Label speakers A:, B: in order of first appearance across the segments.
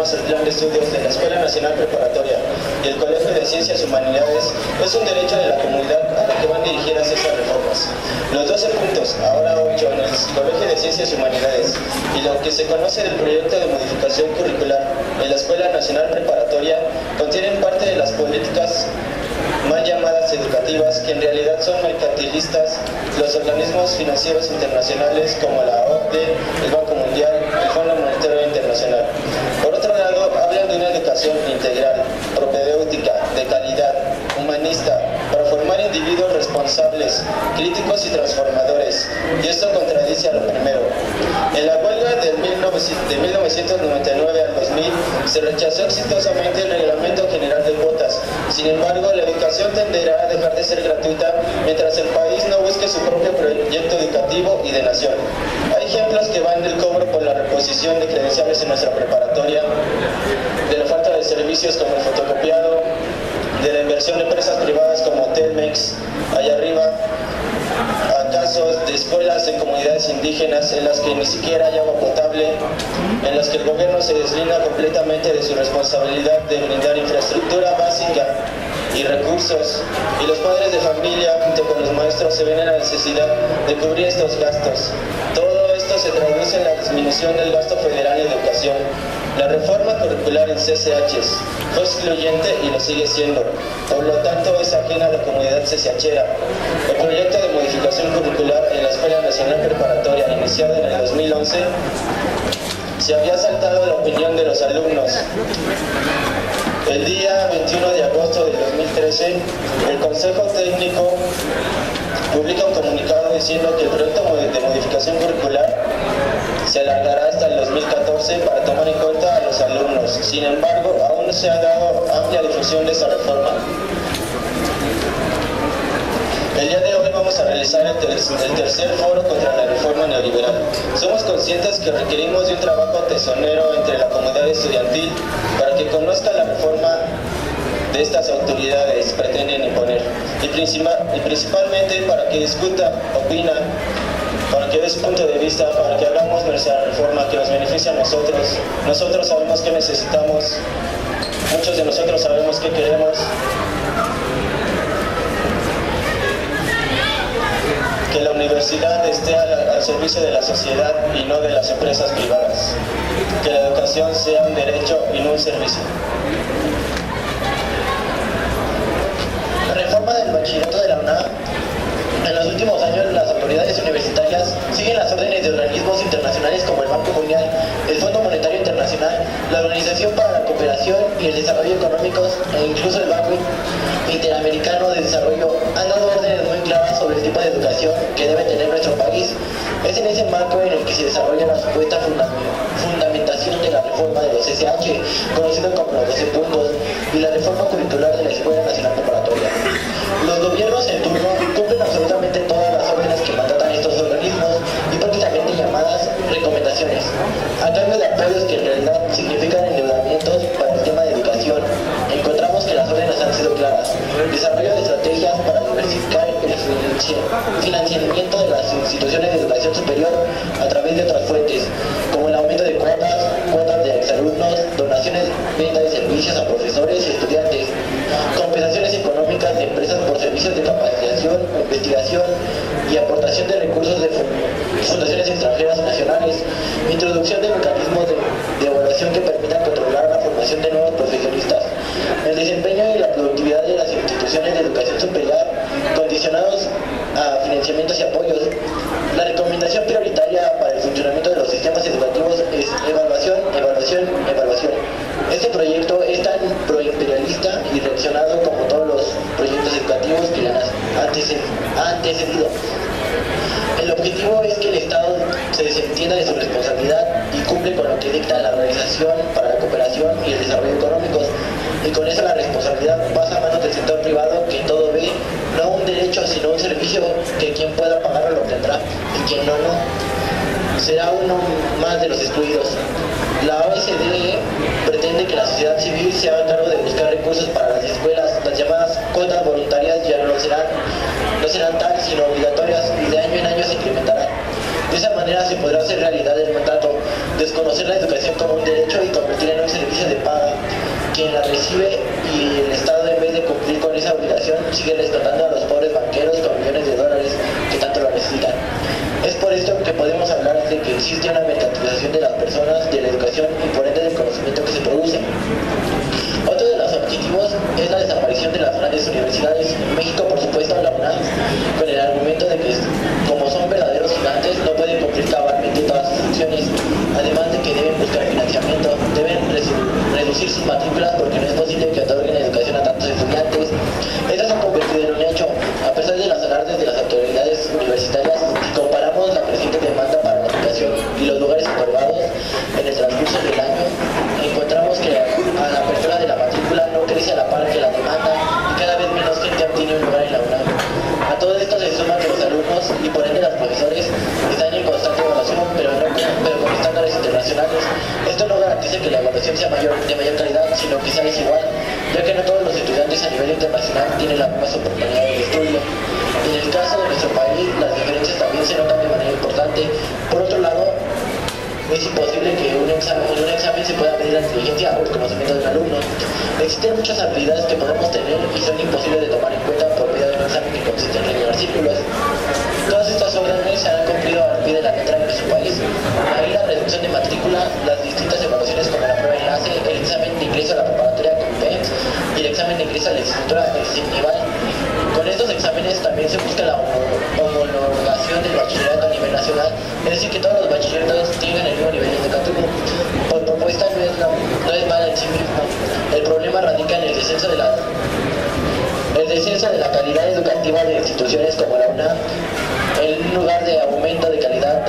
A: conformas el plan de estudios de la Escuela Nacional Preparatoria y el Colegio de Ciencias y Humanidades es un derecho de la comunidad a la que van dirigidas esas reformas. Los 12 puntos, ahora 8, en el Colegio de Ciencias y Humanidades y lo que se conoce del proyecto de modificación curricular en la Escuela Nacional Preparatoria contienen parte de las políticas mal llamadas educativas, que en realidad son mercantilistas, los organismos financieros internacionales como la OCDE, el Banco Mundial, el Fondo Monetario Internacional. Por otro lado, hablan de una educación integral, propedéutica, de calidad, humanista, para formar individuos responsables, críticos y transformadores, y esto contradice a lo primero. En la huelga de 1999 al 2000 se rechazó exitosamente el Reglamento General de Cuotas. Sin embargo, la educación tenderá a dejar de ser gratuita mientras el país no busque su propio proyecto educativo y de nación. Hay ejemplos que van del cobro por la reposición de credenciales en nuestra preparatoria, de la falta de servicios como el fotocopiado, de la inversión de empresas privadas como Telmex, allá arriba, a casos de escuelas en comunidades indígenas en las que ni siquiera hay agua potable, en las que el gobierno se deslinda completamente de su responsabilidad de brindar infraestructura básica y recursos, y los padres de familia junto con los maestros se ven en la necesidad de cubrir estos gastos. Todo esto se traduce en la disminución del gasto federal en educación. La reforma curricular en CCHs fue excluyente y lo sigue siendo, por lo tanto es ajena a la comunidad CCHera. El proyecto de modificación curricular en la Escuela Nacional Preparatoria, iniciado en el 2011, se había saltado la opinión de los alumnos. El día 21 de agosto del 2013, el Consejo Técnico publica un comunicado diciendo que el proyecto de modificación curricular se alargará hasta el 2014 para tomar en cuenta a los alumnos. Sin embargo, aún no se ha dado amplia difusión de esa reforma. El día de hoy vamos a realizar el tercer foro contra la reforma neoliberal. Somos conscientes que requerimos de un trabajo tesonero entre la comunidad estudiantil para que conozca la reforma de estas autoridades pretenden imponer y principalmente para que discuta, opina, para que dé su punto de vista, para que hagamos nuestra reforma que nos beneficie a nosotros. Nosotros sabemos qué necesitamos, muchos de nosotros sabemos qué queremos. Que la universidad esté al servicio de la sociedad y no de las empresas privadas. Que la educación sea un derecho y no un servicio.
B: La reforma del bachillerato de la UNAM. En los últimos años, las autoridades universitarias siguen las órdenes de organismos internacionales como el Banco Mundial, el Fondo Monetario Internacional, la Organización para la Cooperación y el Desarrollo Económicos e incluso el Banco Interamericano de Desarrollo han dado órdenes muy claras sobre el tipo de educación que debe tener nuestro país. Es en ese marco en el que se desarrolla la supuesta fundamentación de la reforma de los SH, conocido como los 12 puntos, y la reforma curricular de la Escuela Nacional Preparatoria. Los gobiernos en turno cumplen absolutamente todas las órdenes que mandatan estos organismos y prácticamente llamadas recomendaciones, a cambio de apoyos que en realidad significan endeudamientos para el tema de educación. Encontramos que las órdenes han sido claras: desarrollo de estrategias para diversificar el financiamiento de las instituciones de educación superior a través de otras fuentes, como el aumento de cuotas de exalumnos, donaciones, venta de servicios a profesores y estudiantes, compensaciones económicas de empresas por servicios de capacitación, investigación y aportación de recursos de fundaciones extranjeras y nacionales, introducción de mecanismos de evaluación que permitan controlar la formación de nuevos profesionistas, el desempeño y la productividad de las instituciones de educación superior condicionados a financiamientos y apoyos. La recomendación prioritaria para el funcionamiento de los sistemas educativos es evaluación, evaluación, evaluación. Este proyecto es tan proimperialista y reaccionado como todos los proyectos educativos que le han antecedido. El objetivo es que el Estado se desentienda de su responsabilidad y cumple con lo que dicta la Organización para la Cooperación y el Desarrollo Económicos, y con eso la responsabilidad pasa a manos del sector privado, que todo ve, no un derecho sino un servicio que quien pueda pagarlo lo tendrá y quien no, no. Será uno más de los excluidos. La OECD pretende que la sociedad civil se haga cargo de buscar recursos para las escuelas. Las llamadas cuotas voluntarias ya no serán tal sino obligatorias, y de año en año se incrementarán. De esa manera se podrá hacer realidad el mandato, desconocer la educación como un derecho y convertirla en un servicio transferencia de paga, quien la recibe, y el Estado, en vez de cumplir con esa obligación, sigue explotando a los pobres banqueros con millones de dólares que tanto lo necesitan. Es por esto que podemos hablar de que existe una mercantilización de las personas, de la educación y por ende del conocimiento que se produce. Otro de los objetivos es la desaparición de las grandes universidades. México, por supuesto, la UNAM, con el argumento de que como son verdaderos gigantes, no pueden cumplir cabalmente todas sus funciones, además de que deben buscar financiamiento, deben reducir sus matrículas porque no es posible que otorguen educación a tantos estudiantes. Esto se ha convertido en un hecho, a pesar de los alardes de las autoridades universitarias. Si comparamos la creciente demanda para la educación y los lugares otorgados en el transcurso del año, encontramos que a la apertura de la matrícula no crece a la par que la demanda y cada vez menos gente obtiene un lugar en la UNAM. A todo esto se suma que los alumnos y por ende los profesores están en constante evaluación, pero con estándares internacionales. Esto no garantiza que la evaluación sea de mayor calidad, sino que sea desigual, ya que no todos los estudiantes a nivel internacional tienen las mismas oportunidades de estudio. En el caso de nuestro país, las diferencias también se notan de manera importante. Por otro lado, es imposible que en un examen se pueda medir la inteligencia o el conocimiento del alumno. Existen muchas habilidades que podemos tener y son imposibles de tomar en cuenta por medio de un examen que consiste en rellenar círculos. Todas estas órdenes se han cumplido al pie de la letra en nuestro país. Ahí la reducción de matrícula, las distintas evaluaciones como la prueba enlace, el examen de ingreso a la preparatoria con PEMS y el examen de ingreso a la licenciatura nivel. Con estos exámenes también se busca la homologación del bachillerato a nivel nacional, es decir, que todos los bachilleratos tengan el mismo nivel educativo. Por propuesta no es mala en sí mismo. El problema radica en el descenso de la calidad educativa de instituciones como la UNAM, en lugar de aumento de calidad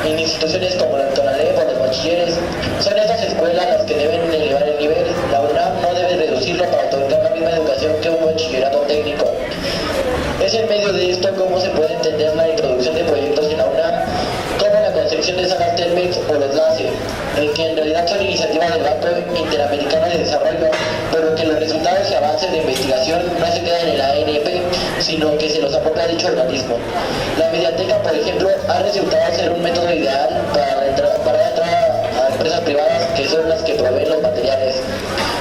B: en instituciones como la Tonalep o los bachilleres. Son estas escuelas las que deben elevar el nivel. La UNAM no debe reducirlo para otorgar la misma educación que un bachillerato técnico. Es en medio de esto cómo se puede entender la introducción de proyectos en la UNAM, como la construcción de salas Telmex o los LACE, que en realidad son iniciativas del Banco Interamericano de Desarrollo, pero que los resultados y avances de investigación no se quedan en la ANP, sino que se los apropia dicho organismo. La Mediateca, por ejemplo, ha resultado ser un método ideal para entrar a empresas privadas que son las que proveen los materiales.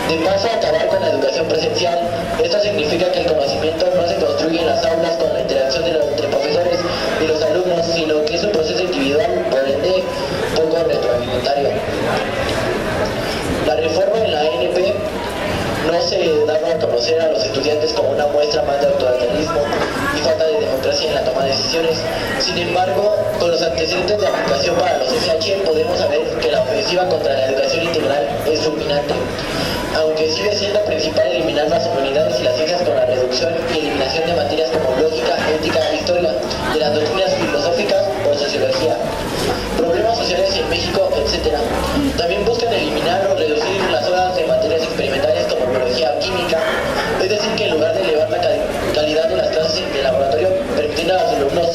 B: De paso a acabar con la educación presencial, esto significa que el conocimiento no se construye en las aulas con la interacción entre profesores y los alumnos, sino que es un proceso individual, por ende poco retroalimentario. La reforma en la ANP no se daba a conocer a los estudiantes como una muestra más de autoritarismo y falta de democracia en la toma de decisiones. Sin embargo, con los antecedentes de aplicación para los SH podemos saber que la ofensiva contra la educación integral es fulminante. Aunque sigue siendo principal eliminar las humanidades y las ciencias con la reducción y eliminación de materias como lógica, ética, historia, de las doctrinas filosóficas o sociología, problemas sociales en México, etc. También buscan eliminar o reducir las horas de materias experimentales como biología o química, es decir, que en lugar de elevar la calidad de las clases de laboratorio, permitiendo a los alumnos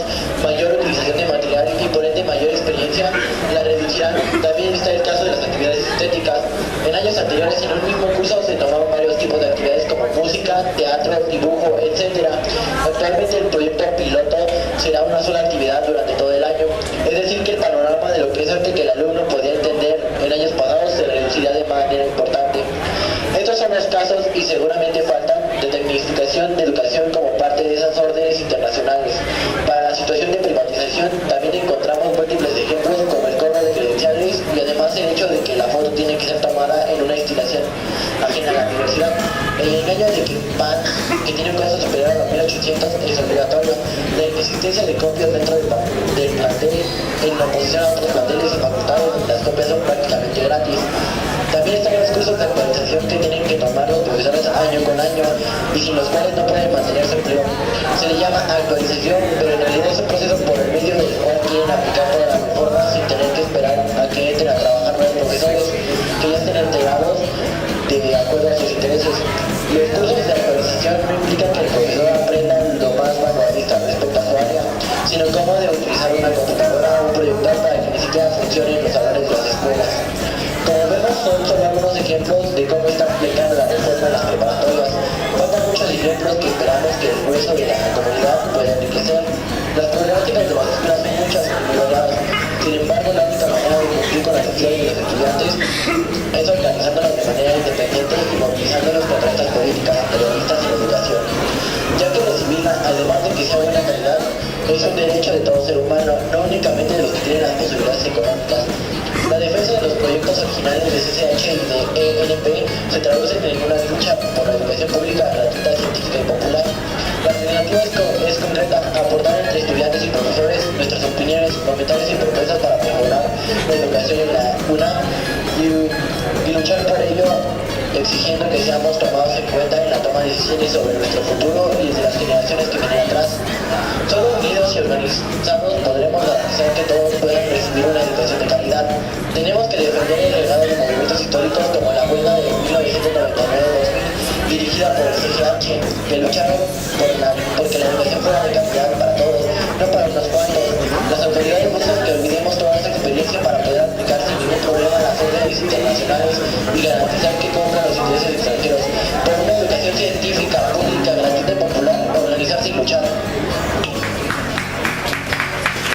B: mayor utilización de material y por ende mayor experiencia, la reducirán. También está el caso de las actividades estéticas. En años anteriores, en un mismo curso se tomaban varios tipos de actividades como música, teatro, dibujo, etc. Actualmente el proyecto piloto será una sola actividad durante todo el año, es decir, que el panorama de lo que es arte que el alumno podía entender en años pasados se reducirá de manera importante. Estos son los casos y seguramente faltan de tecnificación de educación como parte de esas órdenes internacionales. Para la situación de privatización también encontramos múltiples ejemplos como el cobro de credenciales y además el hecho de que la foto tiene que ser tomada en una instalación ajena a la universidad. El engaño de que PAN, que tiene un costo superior a los 1800, es obligatorio. La inexistencia de copias dentro del plantel en oposición a otros planteles y facultades donde las copias son prácticamente gratis. También están los cursos de actualización que tienen que tomar los profesores año con año y sin los cuales no pueden mantener su empleo. Se le llama actualización, pero en realidad es un proceso por el medio del cual quieren aplicar todas las reformas sin tener que esperar a que entren a trabajar nuevos profesores que ya estén enterados de acuerdo a sus intereses. Los cursos de actualización no implican que el profesor aprenda lo más vanguardista respecto a su área, sino cómo de utilizar una computadora o un proyector para que ni siquiera funcionen los salones de las escuelas. Como vemos, son solo algunos ejemplos de cómo está aplicando la reforma en las preparatorias. Faltan muchos ejemplos que esperamos que el grueso de la comunidad pueda enriquecer. Las problemáticas de las escuelas son muchas y muy variadas. Sin embargo, la única manera de cumplir con las necesidades de los estudiantes es organizándonos de manera independiente y movilizándonos contra estas políticas periodistas y la educación, ya que recibir, además de que sea buena calidad, es un derecho de todo ser humano, no únicamente de los que tienen las posibilidades económicas. La defensa de los proyectos originales de CCH y de ENP se traduce en una lucha por la educación pública, gratuita, científica y popular. La alternativa es concreta: aportar entre estudiantes y profesores nuestras opiniones, comentarios y propuestas para mejorar la educación en la UNAM y luchar por ello, exigiendo que seamos tomados en cuenta en la toma de decisiones sobre nuestro futuro y de las generaciones que vienen atrás. Solo unidos y organizados podremos garantizar que todos puedan recibir una educación de calidad. Tenemos que defender el legado de movimientos históricos como la huelga de 1999-2000, dirigida por el CGH, que lucharon porque la educación fuera de calidad para todos, no para unos cuantos. Las autoridades buscan que olvidemos toda esa experiencia para poder aplicar sin ningún problema las órdenes internacionales y garantizar que cumplan